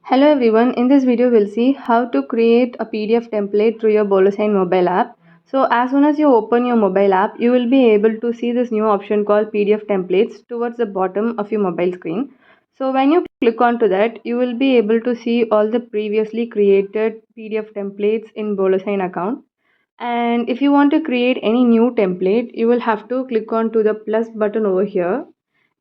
Hello everyone, in this video we'll see how to create a PDF template through your BoloSign mobile app. So as soon as you open your mobile app, you will be able to see this new option called PDF templates towards the bottom of your mobile screen. So when you click onto that, you will be able to see all the previously created PDF templates in BoloSign account. And if you want to create any new template, you will have to click onto the plus button over here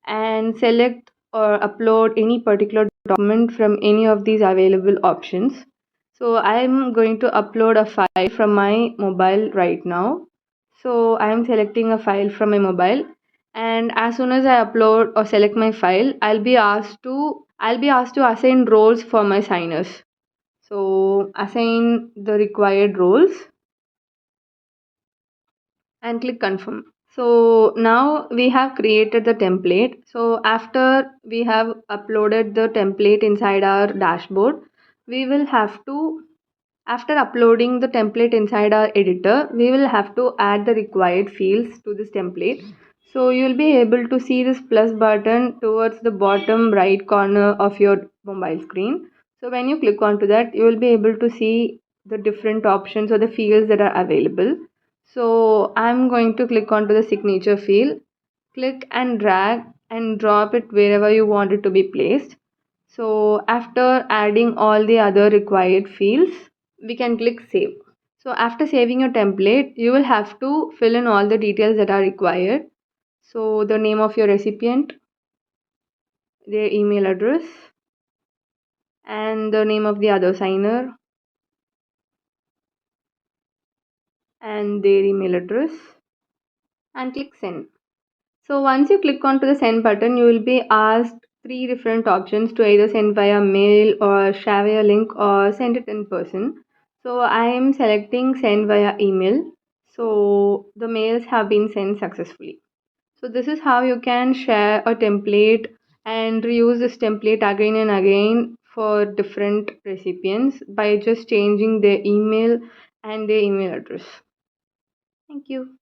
and select or upload any particular document from any of these available options. So I'm going to upload a file from my mobile right now. So I'm selecting a file from my mobile, and as soon as I upload or select my file, I'll be asked to assign roles for my signers. So assign the required roles and click confirm. So now we have created the template. So after we have uploaded the template inside our dashboard, we will have to, after uploading the template inside our editor, we will have to add the required fields to this template. So you'll be able to see this plus button towards the bottom right corner of your mobile screen. So when you click onto that, you will be able to see the different options or the fields that are available. So I'm going to click onto the signature field, click and drag and drop it wherever you want it to be placed. So after adding all the other required fields, we can click save. So after saving your template, you will have to fill in all the details that are required. So the name of your recipient, their email address, and the name of the other signer, and their email address, and click send. So once you click onto the send button, you will be asked three different options to either send via mail or share via link or send it in person. So I am selecting send via email. So the mails have been sent successfully. So this is how you can share a template and reuse this template again and again for different recipients by just changing their email and their email address. Thank you.